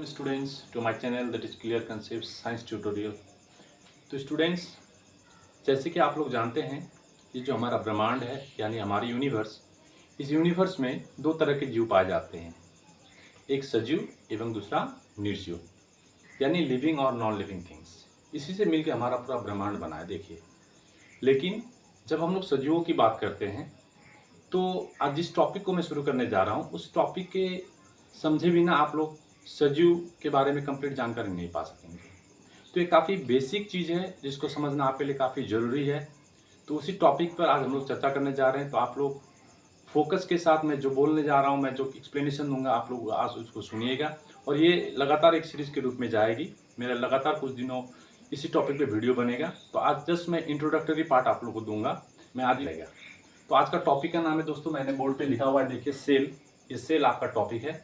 students to my channel that is Clear Concepts Science Tutorial। तो students, जैसे कि आप लोग जानते हैं, ये जो हमारा ब्रह्मांड है यानी हमारी यूनिवर्स, इस यूनिवर्स में दो तरह के जीव पाए जाते हैं, एक सजीव एवं दूसरा निर्जीव यानी लिविंग और नॉन लिविंग थिंग्स। इसी से मिलकर हमारा पूरा ब्रह्मांड बना है। देखिए, लेकिन जब हम लोग सजीवों की बात करते हैं तो आज जिस टॉपिक को मैं शुरू करने जा रहा हूँ उस टॉपिक के समझे बिना आप लोग सजीव के बारे में कंप्लीट जानकारी नहीं पा सकेंगे। तो ये काफ़ी बेसिक चीज़ है जिसको समझना आपके लिए काफ़ी ज़रूरी है। तो उसी टॉपिक पर आज हम लोग चर्चा करने जा रहे हैं। तो आप लोग फोकस के साथ मैं जो बोलने जा रहा हूँ, मैं जो एक्सप्लेनेशन दूंगा, आप लोग आज उसको सुनिएगा और ये लगातार एक सीरीज़ के रूप में जाएगी। मेरा लगातार कुछ दिनों इसी टॉपिक पे वीडियो बनेगा। तो आज जस्ट मैं इंट्रोडक्टरी पार्ट आप लोग को दूंगा, मैं आज लगेगा। तो आज का टॉपिक का नाम है दोस्तों, मैंने बोर्ड पे लिखा हुआ है, देखिए सेल। ये सेल आपका टॉपिक है।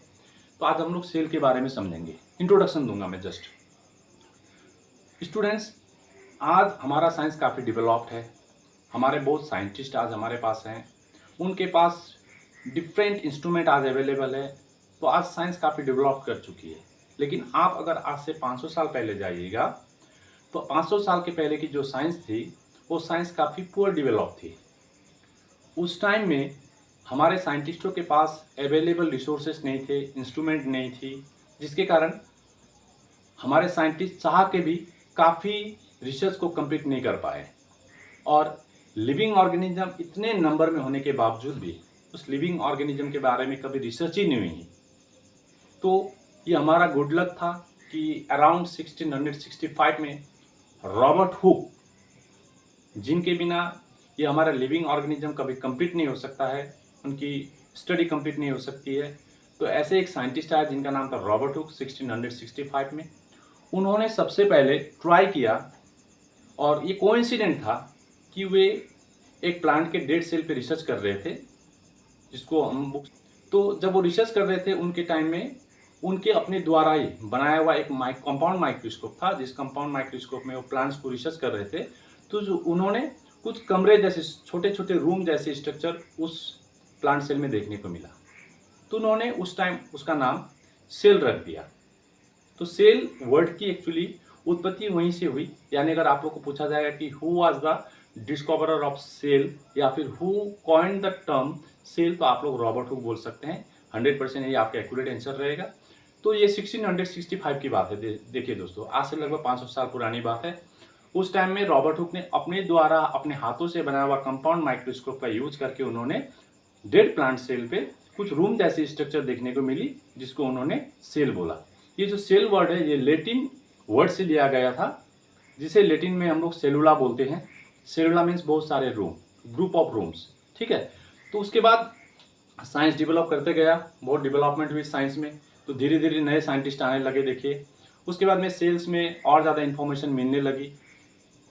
तो आज हम लोग सेल के बारे में समझेंगे, इंट्रोडक्शन दूंगा मैं जस्ट। स्टूडेंट्स, आज हमारा साइंस काफ़ी डेवलप्ड है, हमारे बहुत साइंटिस्ट आज हमारे पास हैं, उनके पास डिफरेंट इंस्ट्रूमेंट आज अवेलेबल है। तो आज साइंस काफ़ी डेवलप कर चुकी है। लेकिन आप अगर आज से 500 साल पहले जाइएगा तो 500 साल के पहले की जो साइंस थी वो साइंस काफ़ी पुअर डेवलप थी। उस टाइम में हमारे साइंटिस्टों के पास अवेलेबल रिसोर्सेस नहीं थे, इंस्ट्रूमेंट नहीं थी, जिसके कारण हमारे साइंटिस्ट चाह के भी काफ़ी रिसर्च को कंप्लीट नहीं कर पाए। और लिविंग ऑर्गेनिज्म इतने नंबर में होने के बावजूद भी उस लिविंग ऑर्गेनिज्म के बारे में कभी रिसर्च ही नहीं हुई। तो ये हमारा गुड लक था कि अराउंड 1665 में रॉबर्ट हुक, जिनके बिना ये हमारा लिविंग ऑर्गेनिज्म कभी कंप्लीट नहीं हो सकता है, उनकी स्टडी कंप्लीट नहीं हो सकती है। तो ऐसे एक साइंटिस्ट आया जिनका नाम था रॉबर्ट हुक। 1665 में उन्होंने सबसे पहले ट्राई किया और ये कोइंसिडेंट था कि वे एक प्लांट के डेड सेल पे रिसर्च कर रहे थे, जिसको हम तो जब वो रिसर्च कर रहे थे उनके टाइम में उनके अपने द्वारा ही बनाया हुआ एक कंपाउंड माइक्रोस्कोप था, जिस कंपाउंड माइक्रोस्कोप में वो प्लांट्स को रिसर्च कर रहे थे। तो जो उन्होंने कुछ कमरे जैसे छोटे छोटे रूम जैसे स्ट्रक्चर उस प्लांट सेल में देखने को मिला। तो उन्होंने उस टाइम उसका नाम सेल रख दिया। तो सेल वर्ड की एक्चुअली उत्पत्ति वहीं से हुई। यानी अगर आप लोग को पूछा जाएगा कि who was the discoverer of cell या फिर who coined the term cell, तो आप लोग रॉबर्ट हुक बोल सकते हैं। 100% ये आपका एक्यूरेट आंसर रहेगा। तो ये 1665 की बात है। देखिए दोस्तों, आज से लगभग 500 साल पुरानी बात है। उस टाइम में रॉबर्ट हुक ने अपने द्वारा अपने हाथों से बनाया हुआ कंपाउंड माइक्रोस्कोप का यूज करके उन्होंने डेड प्लांट सेल पे कुछ रूम जैसी स्ट्रक्चर देखने को मिली, जिसको उन्होंने सेल बोला। ये जो सेल वर्ड है ये लेटिन वर्ड से लिया गया था, जिसे लेटिन में हम लोग सेलुला बोलते हैं। सेलुला मीन्स बहुत सारे रूम, ग्रुप ऑफ रूम्स, ठीक है। तो उसके बाद साइंस डेवलप करते गया, बहुत डेवलपमेंट हुई साइंस में। तो धीरे धीरे नए साइंटिस्ट आने लगे। देखिए, उसके बाद में सेल्स में और ज़्यादा इन्फॉर्मेशन मिलने लगी।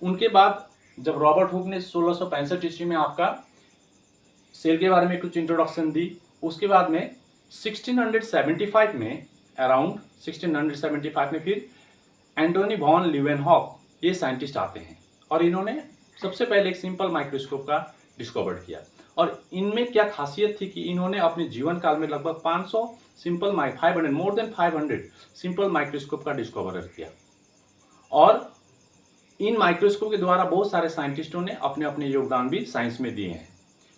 उनके बाद जब रॉबर्ट हुक ने 1665 ईस्वी में आपका सेल के बारे में कुछ इंट्रोडक्शन दी, उसके बाद में 1675 में अराउंड 1675 में फिर एंटोनी वॉन लीवेनहॉक ये साइंटिस्ट आते हैं और इन्होंने सबसे पहले एक सिंपल माइक्रोस्कोप का डिस्कवर किया। और इनमें क्या खासियत थी कि इन्होंने अपने जीवन काल में लगभग 500 simple more than 500 simple microscope का डिस्कवर किया। और इन माइक्रोस्कोप के द्वारा बहुत सारे साइंटिस्टों ने अपने अपने योगदान भी साइंस में दिए हैं।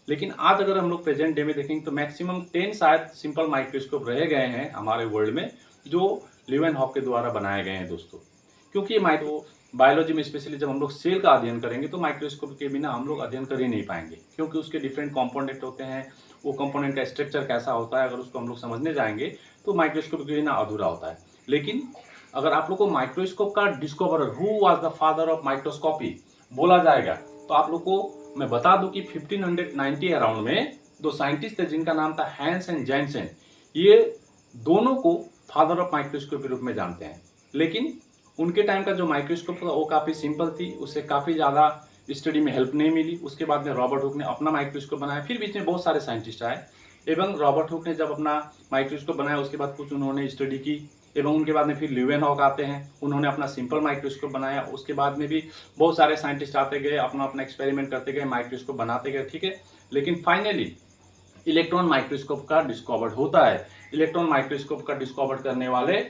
लेकिन आज अगर हम लोग प्रेजेंट डे में देखेंगे तो मैक्सिमम 10 शायद सिंपल माइक्रोस्कोप रह गए हैं हमारे वर्ल्ड में, जो लीवेनहॉक के द्वारा बनाए गए हैं दोस्तों। क्योंकि बायोलॉजी में स्पेशली जब हम लोग सेल का अध्ययन करेंगे तो माइक्रोस्कोप के बिना हम लोग अध्ययन कर ही नहीं पाएंगे, क्योंकि उसके डिफरेंट कंपोनेंट होते हैं। वो कंपोनेंट का स्ट्रक्चर कैसा होता है, अगर उसको हम लोग समझने जाएंगे तो माइक्रोस्कोप के बिना अधूरा होता है। लेकिन अगर आप लोग को माइक्रोस्कोप का discoverer who was the father of microscopy बोला जाएगा तो आप लोग को मैं बता दूं कि 1590 अराउंड में दो साइंटिस्ट थे जिनका नाम था हैंस एंड जैनसेन। ये दोनों को फादर ऑफ माइक्रोस्कोप के रूप में जानते हैं। लेकिन उनके टाइम का जो माइक्रोस्कोप था वो काफ़ी सिंपल थी, उससे काफ़ी ज़्यादा स्टडी में हेल्प नहीं मिली। उसके बाद में रॉबर्ट हुक ने अपना माइक्रोस्कोप बनाया। फिर बीच में बहुत सारे साइंटिस्ट आए एवं रॉबर्ट हुक ने जब अपना माइक्रोस्कोप बनाया उसके बाद कुछ उन्होंने स्टडी की एवं उनके बाद में फिर लीवेनहॉक आते हैं, उन्होंने अपना सिंपल माइक्रोस्कोप बनाया। उसके बाद में भी बहुत सारे साइंटिस्ट आते गए, अपना अपना एक्सपेरिमेंट करते गए, माइक्रोस्कोप बनाते गए, ठीक है। लेकिन फाइनली इलेक्ट्रॉन माइक्रोस्कोप का डिस्कवर्ड होता है। इलेक्ट्रॉन माइक्रोस्कोप का डिस्कवर करने वाले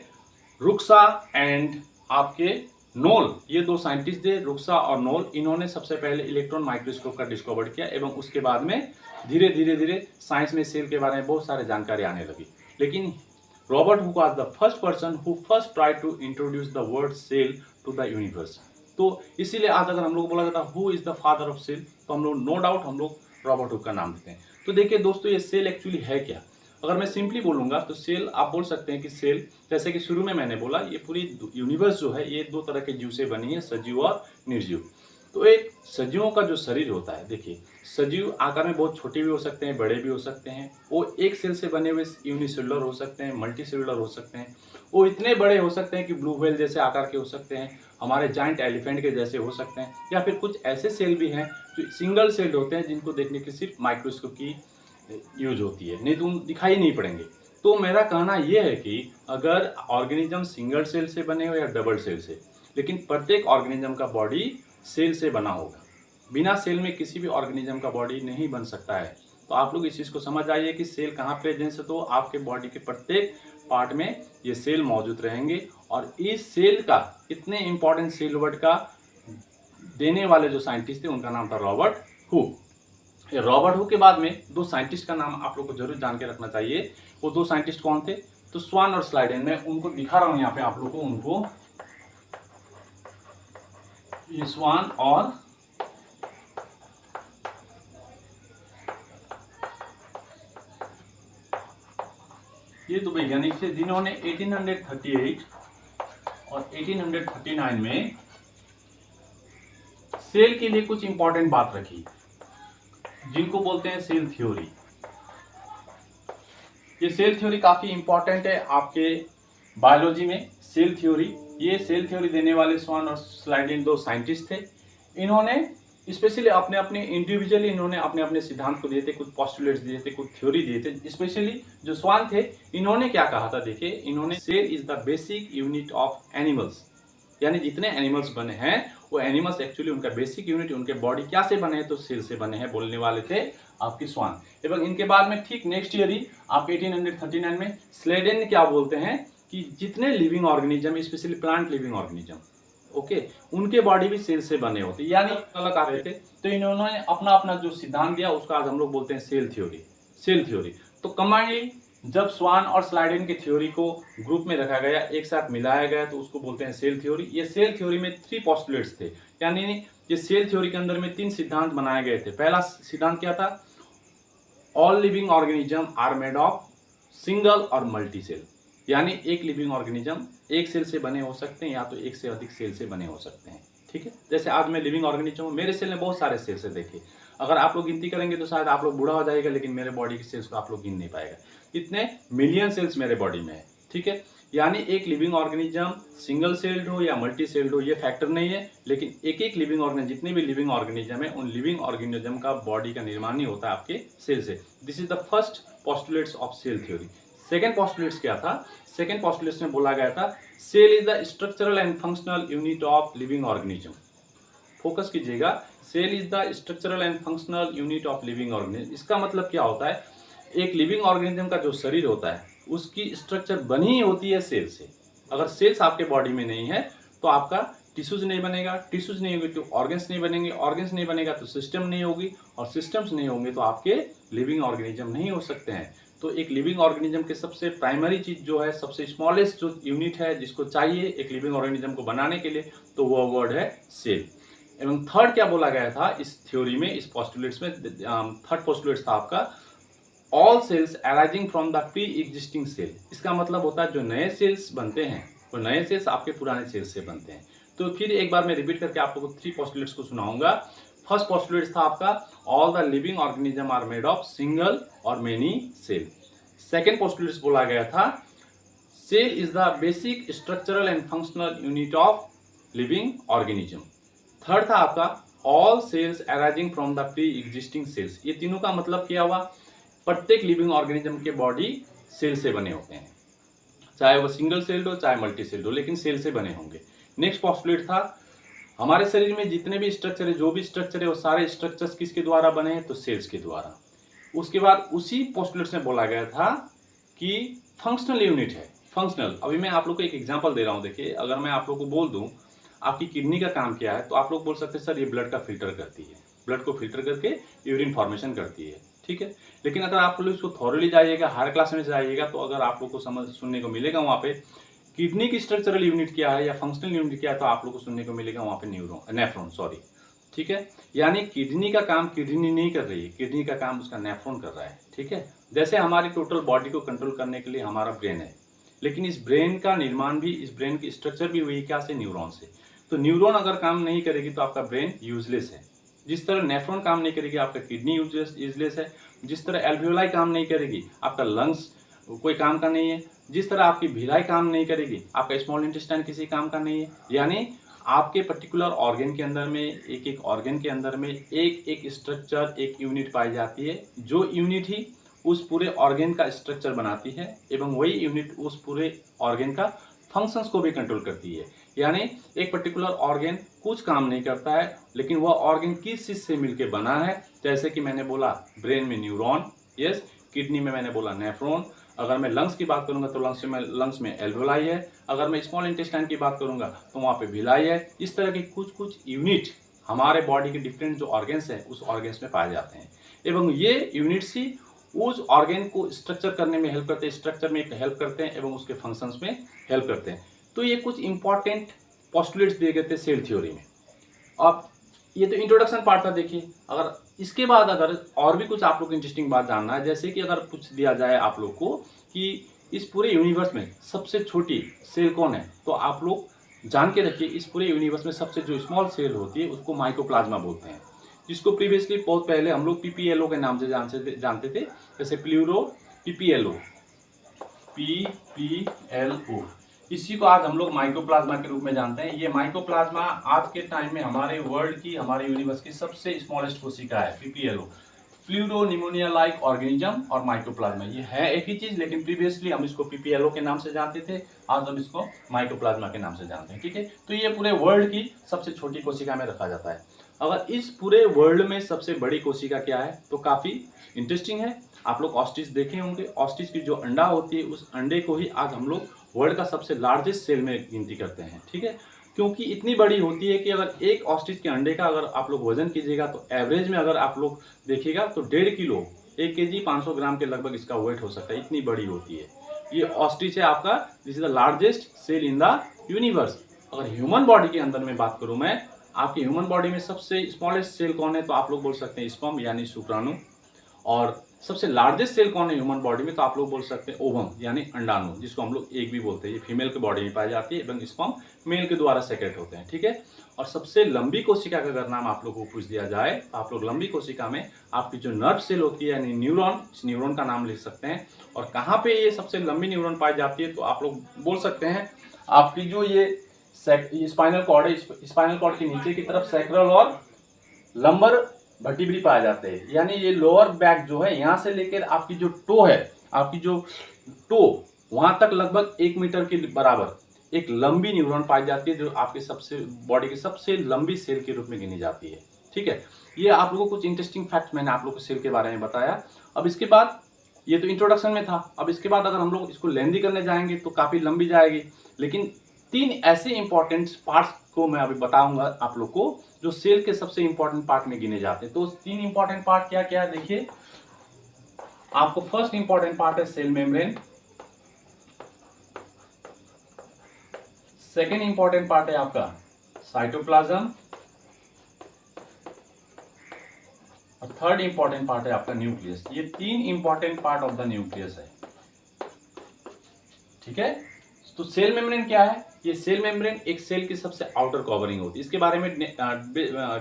रुक्सा एंड आपके नोल, ये दो साइंटिस्ट थे, रुक्सा और नोल। इन्होंने सबसे पहले इलेक्ट्रॉन माइक्रोस्कोप का डिस्कवर किया एवं उसके बाद में धीरे धीरे साइंस में सेल के बारे में बहुत सारे जानकारी आने लगी। लेकिन Robert Hooke was the first person who first try to introduce the word cell to the universe. तो इसीलिए आज अगर हम लोग बोला जाता who is the father of cell, तो हम लोग नो डाउट हम लोग रॉबर्ट हुक का नाम देते हैं। तो देखिए दोस्तों, ये सेल एक्चुअली है क्या? अगर मैं सिंपली बोलूंगा तो सेल, आप बोल सकते हैं कि सेल, जैसे कि शुरू में मैंने बोला, ये पूरी यूनिवर्स जो है ये दो तरह के जीव से बनी है, सजीव और निर्जीव। तो एक सजीवों का जो शरीर होता है, देखिए सजीव आकार में बहुत छोटे भी हो सकते हैं, बड़े भी हो सकते हैं। वो एक सेल से बने हुए यूनिसेलुलर हो सकते हैं, मल्टी सेलुलर हो सकते हैं। वो इतने बड़े हो सकते हैं कि ब्लू व्हेल जैसे आकार के हो सकते हैं, हमारे जाइंट एलिफेंट के जैसे हो सकते हैं, या फिर कुछ ऐसे सेल भी हैं जो सिंगल सेल्ड होते हैं जिनको देखने की सिर्फ माइक्रोस्कोप की यूज होती है, नहीं तो दिखाई नहीं पड़ेंगे। तो मेरा कहना यह है कि अगर ऑर्गेनिज्म सिंगल सेल से बने हो या डबल सेल से, लेकिन प्रत्येक ऑर्गेनिज्म का बॉडी सेल से बना होगा। बिना सेल में किसी भी ऑर्गेनिज्म का बॉडी नहीं बन सकता है। तो आप लोग इस चीज़ को समझ आइए कि सेल कहाँ प्रेजेंस है, तो आपके बॉडी के प्रत्येक पार्ट में ये सेल मौजूद रहेंगे। और इस सेल का, इतने इंपॉर्टेंट सेल वर्ड का देने वाले जो साइंटिस्ट थे उनका नाम था रॉबर्ट हुक। रॉबर्ट हुक के बाद में दो साइंटिस्ट का नाम आप लोग को जरूर जान के रखना चाहिए। वो दो साइंटिस्ट कौन थे? तो स्वान और स्लाइडेन। मैं उनको दिखा रहा हूं यहाँ पे आप लोग को, उनको, ये स्वान और ये दो वैज्ञानिक थे जिन्होंने 1838 और 1839 में सेल के लिए कुछ इंपॉर्टेंट बात रखी, जिनको बोलते हैं सेल थ्योरी। ये सेल थ्योरी काफी इंपॉर्टेंट है आपके बायोलॉजी में। सेल थ्योरी, ये सेल थ्योरी देने वाले स्वान और स्लाइडेन दो साइंटिस्ट थे। इन्होंने स्पेशली अपने अपने इंडिविजुअली इन्होंने अपने अपने सिद्धांत को दिए थे, कुछ पोस्टुलेट्स दिए थे, कुछ थ्योरी दिए थे। स्पेशली जो स्वान थे, इन्होंने क्या कहा था, देखिए इन्होंने cell is the basic unit of animals, यानी जितने एनिमल्स बने हैं वो एनिमल्स एक्चुअली उनका बेसिक यूनिट, उनके बॉडी क्या से बने हैं, तो सेल से बने हैं, बोलने वाले थे आपकी स्वान। एवं इनके बाद में ठीक नेक्स्ट ईयर ही आप 1839 में स्लेडेन ने क्या बोलते हैं कि जितने living organism, specially plant living organism, okay, उनके बॉडी भी सेल से बने होते, यानी अलग आ रहे थे। तो इन्होंने अपना अपना जो सिद्धांत दिया उसका आज हम लोग बोलते हैं सेल थ्योरी। सेल थ्योरी तो कंबाइनली जब स्वान और स्लाइडेन की थ्योरी को ग्रुप में रखा गया, एक साथ मिलाया गया, तो उसको बोलते हैं सेल थ्योरी। ये सेल थ्योरी में 3 पोस्टुलेट्स थे, यानी ये सेल थ्योरी के अंदर में 3 सिद्धांत बनाए गए थे। पहला सिद्धांत क्या था? All living organism are made of single और मल्टी सेल, यानी एक लिविंग ऑर्गेनिज्म एक सेल से बने हो सकते हैं या तो एक से अधिक सेल से बने हो सकते हैं। ठीक है, जैसे आज मैं लिविंग ऑर्गेनिज्म हूँ, मेरे सेल में बहुत सारे सेल्स है। देखिए अगर आप लोग गिनती करेंगे तो शायद आप लोग बूढ़ा हो जाएगा, लेकिन मेरे बॉडी के सेल्स को आप लोग गिन नहीं पाएगा, इतने मिलियन सेल्स मेरे बॉडी में है। ठीक है, यानी एक लिविंग ऑर्गेनिज्म सिंगल सेल्ड हो या मल्टी सेल्ड हो ये फैक्टर नहीं है, लेकिन एक एक लिविंग ऑर्गेनिज्म, जितने भी लिविंग ऑर्गेनिज्म है, उन लिविंग ऑर्गेनिज्म का बॉडी का निर्माण ही होता है आपके सेल से। This is the first postulates of cell theory. Second postulates क्या था? सेकेंड पोस्टुलेट्स में बोला गया था cell is the structural and functional unit of living organism. Focus कीजिएगा, cell is the structural and functional unit of living organism. इसका मतलब क्या होता है? एक लिविंग ऑर्गेनिज्म का जो शरीर होता है उसकी स्ट्रक्चर बनी होती है सेल से। अगर सेल्स आपके बॉडी में नहीं है तो आपका टिश्यूज नहीं बनेगा, टिश्यूज नहीं होगी तो ऑर्गन्स नहीं बनेंगे, ऑर्गन्स नहीं बनेगा तो सिस्टम नहीं होगी, और सिस्टम्स नहीं होंगे तो आपके लिविंग ऑर्गेनिज्म नहीं हो सकते हैं। तो एक लिविंग ऑर्गेनिज्म के सबसे प्राइमरी चीज जो है, सबसे स्मॉलेस्ट जो यूनिट है जिसको चाहिए एक लिविंग ऑर्गेनिज्म को बनाने के लिए, तो वो वर्ड है सेल। एवं थर्ड क्या बोला गया था इस थ्योरी में, इस पोस्टुलेट्स में? थर्ड पोस्टुलेट्स था आपका all cells arising from the pre existing cell. इसका मतलब होता है जो नए सेल्स बनते हैं वो नए सेल्स आपके पुराने सेल्स से बनते हैं। तो फिर एक बार मैं रिपीट करके आप लोगों को 3 पोस्टुलेट्स को सुनाऊंगा। फर्स्ट पोस्टुलेट था आपका all the living organism are made of single और मेनी सेल। सेकेंड पोस्टुलेट बोला गया था cell is the basic structural and functional unit of living organism. Third था आपका all cells arising from the pre existing cells. ये तीनों का मतलब क्या हुआ? प्रत्येक लिविंग ऑर्गेनिज्म के बॉडी सेल से बने होते हैं, चाहे वो सिंगल सेल्ड हो चाहे मल्टी सेल्ड हो, लेकिन सेल से बने होंगे। नेक्स्ट पोस्टुलेट था हमारे शरीर में जितने भी स्ट्रक्चर है, जो भी स्ट्रक्चर है, वो सारे स्ट्रक्चर्स किसके द्वारा बने हैं? तो सेल्स के द्वारा। उसके बाद उसी पोस्टुलेट्स में बोला गया था कि फंक्शनल यूनिट है, फंक्शनल, अभी मैं आप लोग को एक एग्जांपल दे रहा हूँ। देखिए, अगर मैं आप लोग को बोल दूं आपकी किडनी का काम क्या है, तो आप लोग बोल सकते हैं सर ये ब्लड का फिल्टर करती है, ब्लड को फिल्टर करके यूरिन फॉर्मेशन करती है, ठीक है। लेकिन अगर आप लोग इसको थॉरली जाइएगा, हायर क्लास में जाइएगा, तो अगर आप लोग को समझ सुनने को मिलेगा वहाँ पे किडनी की स्ट्रक्चरल यूनिट क्या है या फंक्शनल यूनिट क्या है, तो आप लोग को सुनने को मिलेगा वहाँ पे नेफ्रॉन, सॉरी, ठीक है। यानी किडनी का काम किडनी नहीं कर रही है, किडनी का काम उसका नेफ्रॉन कर रहा है, ठीक है। जैसे हमारी टोटल बॉडी को कंट्रोल करने के लिए हमारा ब्रेन है, लेकिन इस ब्रेन का निर्माण भी, इस ब्रेन की स्ट्रक्चर भी हुई क्या से, न्यूरॉन से। तो न्यूरॉन अगर काम नहीं करेगी तो आपका ब्रेन यूजलेस है। जिस तरह नेफ्रॉन काम नहीं करेगी आपका किडनी यूजलेस है। जिस तरह एल्वियोलाई काम नहीं करेगी आपका लंग्स कोई काम का नहीं है। जिस तरह आपकी भिलाई काम नहीं करेगी आपका स्मॉल इंटेस्टाइन किसी काम का नहीं है। यानी आपके पर्टिकुलर ऑर्गन के अंदर में, एक एक ऑर्गन के अंदर में एक एक स्ट्रक्चर, एक यूनिट पाई जाती है, जो यूनिट ही उस पूरे ऑर्गन का स्ट्रक्चर बनाती है एवं वही यूनिट उस पूरे ऑर्गन का फंक्शंस को भी कंट्रोल करती है। यानी एक पर्टिकुलर ऑर्गन कुछ काम नहीं करता है, लेकिन वह ऑर्गन किस चीज से मिलकर बना है। जैसे कि मैंने बोला ब्रेन में न्यूरॉन, यस, किडनी में मैंने बोला नेफ्रॉन। अगर मैं लंग्स की बात करूंगा तो लंग्स में एल्वेओलाई है। अगर मैं स्मॉल इंटेस्टाइन की बात करूंगा तो वहाँ पे भिलाई है। इस तरह के कुछ कुछ यूनिट हमारे बॉडी के डिफरेंट जो ऑर्गन्स हैं उस ऑर्गन्स में पाए जाते हैं, एवं ये यूनिट्स ही उस ऑर्गन को स्ट्रक्चर करने में हेल्प करते हैं, स्ट्रक्चर में हेल्प करते हैं एवं उसके फंक्शंस में हेल्प करते हैं। तो ये कुछ इंपॉर्टेंट पोस्टुलेट्स दिए गए थे सेल थ्योरी में। अब ये तो इंट्रोडक्शन पार्ट था। देखिए, अगर इसके बाद अगर और भी कुछ आप लोग को इंटरेस्टिंग बात जानना है, जैसे कि अगर पूछ दिया जाए आप लोग को कि इस पूरे यूनिवर्स में सबसे छोटी सेल कौन है, तो आप लोग जान के रखिए इस पूरे यूनिवर्स में सबसे जो स्मॉल सेल होती है उसको माइकोप्लाज्मा बोलते हैं, जिसको प्रीवियसली बहुत पहले हम लोग पीपीएलओ के नाम से जानते थे। जैसे प्लूरो पीपीएलओ, पीपीएलओ, इसी को आज हम लोग माइकोप्लाज्मा के रूप में जानते हैं। ये माइकोप्लाज्मा आज के टाइम में हमारे वर्ल्ड की, हमारे यूनिवर्स की सबसे स्मॉलेस्ट कोशिका है, PPLO, fluoro pneumonia like organism. और माइकोप्लाज्मा ये है एक ही चीज, लेकिन प्रीवियसली हम इसको पीपीएलओ के नाम से जानते थे, आज हम इसको माइकोप्लाज्मा के नाम से जानते हैं, ठीक है। तो ये पूरे वर्ल्ड की सबसे छोटी कोशिका में रखा जाता है। अगर इस पूरे वर्ल्ड में सबसे बड़ी कोशिका क्या है, तो काफी इंटरेस्टिंग है। आप लोग ऑस्ट्रिच देखे होंगे, ऑस्ट्रिच की जो अंडा होती है उस अंडे को ही आज हम लोग वर्ल्ड का सबसे लार्जेस्ट सेल में गिनती करते हैं, ठीक है। क्योंकि इतनी बड़ी होती है कि अगर एक ऑस्ट्रिच के अंडे का अगर आप लोग वजन कीजिएगा तो एवरेज में अगर आप लोग देखिएगा तो 1.5 किलो, 1 केजी 500 ग्राम के लगभग इसका वेट हो सकता है, इतनी बड़ी होती है। ये ऑस्ट्रिच है आपका, this is the largest cell in the universe. अगर ह्यूमन बॉडी के अंदर में बात करूं मैं, आपकी ह्यूमन बॉडी में सबसे स्मॉलेस्ट सेल कौन है, तो आप लोग बोल सकते हैं स्पर्म यानी शुक्राणु। और सबसे लार्जेस्ट सेल कौन है ह्यूमन बॉडी में, तो आप लोग बोल सकते हैं ओवम यानी अंडाणु, जिसको हम लोग एग भी बोलते हैं। ये फीमेल के बॉडी में पाई जाती है एवं स्पर्म मेल के द्वारा सेक्रेट होते हैं, ठीक है। और सबसे लंबी कोशिका का अगर नाम आप लोग को पूछ दिया जाए, आप लोग लंबी कोशिका में आपकी जो नर्व सेल होती है यानी न्यूरॉन, इस न्यूरॉन का नाम लिख सकते हैं। और कहाँ पे ये सबसे लंबी न्यूरॉन पाई जाती है, तो आप लोग बोल सकते हैं आपकी जो ये स्पाइनल कॉर्ड है, स्पाइनल कॉर्ड के नीचे की तरफ सैक्रल और लंबर वर्टिब्री पाए जाते हैं। यानी ये लोअर बैक जो है, यहाँ से लेकर आपकी जो टो है, आपकी जो टो वहां तक लगभग 1 मीटर के बराबर एक लंबी न्यूरॉन पाई जाती है, जो आपके सबसे बॉडी की सबसे लंबी सेल के रूप में गिनी जाती है, ठीक है। ये आप लोगों को कुछ इंटरेस्टिंग फैक्ट मैंने आप लोगों को सेल के बारे में बताया। अब इसके बाद, ये तो इंट्रोडक्शन में था, अब इसके बाद अगर हम लोग इसको लेंदी करने जाएंगे तो काफी लंबी जाएगी, लेकिन 3 ऐसे इंपॉर्टेंट पार्ट्स को मैं अभी बताऊंगा आप लोग को, जो सेल के सबसे इंपॉर्टेंट पार्ट में गिने जाते हैं। तो 3 इंपॉर्टेंट पार्ट क्या क्या है, देखिए। आपको फर्स्ट इंपॉर्टेंट पार्ट है cell membrane, second important part है आपका साइटोप्लाज्म, और थर्ड इंपॉर्टेंट पार्ट है आपका न्यूक्लियस। ये 3 important part of the nucleus है, ठीक है। तो सेल मेम्ब्रेन क्या है, ये सेल मेम्ब्रेन एक सेल की सबसे आउटर कवरिंग होती है। इसके बारे में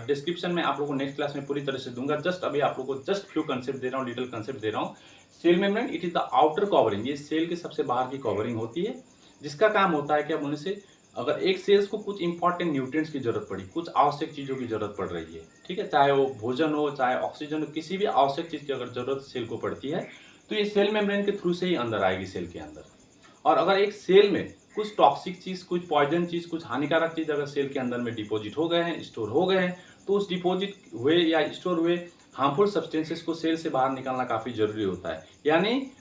डिस्क्रिप्शन में आप लोगों को नेक्स्ट क्लास में पूरी तरह से दूंगा। जस्ट अभी आप लोगों को जस्ट फ्यू कंसेप्ट दे रहा हूँ, डिटेल कंसेप्ट दे रहा हूँ। Cell membrane it is the outer covering, ये सेल की सबसे बाहर की कवरिंग होती है, जिसका काम होता है क्या बोलने से, अगर एक सेल्स को कुछ इंपॉर्टेंट न्यूट्रिएंट्स की जरूरत पड़ी, कुछ आवश्यक चीजों की जरूरत पड़ रही है, ठीक है, चाहे वो भोजन हो, चाहे ऑक्सीजन हो, किसी भी आवश्यक चीज की अगर जरूरत सेल को पड़ती है, तो ये सेल मेम्ब्रेन के थ्रू से ही अंदर आएगी सेल के अंदर। और अगर एक सेल में कुछ टॉक्सिक चीज, कुछ पॉइजन चीज, कुछ हानिकारक चीज अगर सेल के अंदर में डिपॉजिट हो गए हैं, स्टोर हो गए हैं, तो उस डिपॉजिट हुए या स्टोर हुए हार्मफुल सब्सटेंसेस को सेल से बाहर निकालना काफी जरूरी होता है। यानी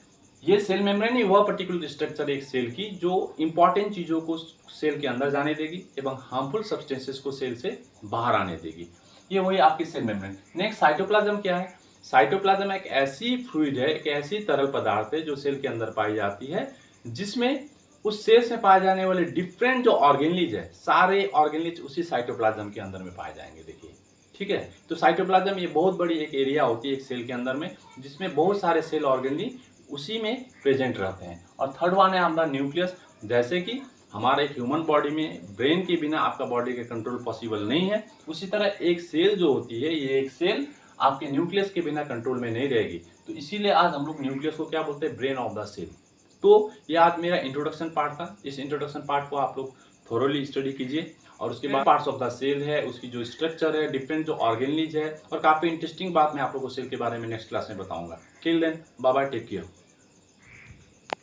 ये सेल मेम्ब्रेन ही वह पर्टिकुलर स्ट्रक्चर एक सेल की जो इंपॉर्टेंट चीज़ों को सेल के अंदर जाने देगी एवं हार्मफुल सब्सटेंसेस को सेल से बाहर आने देगी। ये वही आपकी सेल मेम्ब्रेन। नेक्स्ट साइटोप्लाज्म क्या है? साइटोप्लाज्म एक ऐसी फ्लूइड है, एक ऐसी तरल पदार्थ है जो सेल के अंदर पाई जाती है, जिसमें उस सेल्स में पाए जाने वाले डिफरेंट जो ऑर्गेनलीज है, सारे ऑर्गेनलीज उसी साइटोप्लाज्म के अंदर में पाए जाएंगे। देखिए, ठीक है। तो साइटोप्लाज्म ये बहुत बड़ी एक एरिया होती है एक सेल के अंदर में, जिसमें बहुत सारे सेल ऑर्गेनली उसी में प्रेजेंट रहते हैं। और थर्ड वन है हमारा न्यूक्लियस। जैसे कि हमारे ह्यूमन बॉडी में ब्रेन के बिना आपका बॉडी का कंट्रोल पॉसिबल नहीं है, उसी तरह एक सेल जो होती है, ये एक सेल आपके न्यूक्लियस के बिना कंट्रोल में नहीं रहेगी। तो इसीलिए आज हम लोग न्यूक्लियस को क्या बोलते हैं? Brain of the cell. तो ये आज मेरा इंट्रोडक्शन पार्ट था। इस इंट्रोडक्शन पार्ट को आप लोग थोरोली स्टडी कीजिए और उसके बाद पार्ट्स ऑफ द सेल है, उसकी जो स्ट्रक्चर है, डिफरेंट जो ऑर्गेनलीज है, और काफ़ी इंटरेस्टिंग बात मैं आप लोगों को सेल के बारे में नेक्स्ट क्लास में बताऊंगा। Till then, bye bye, take care.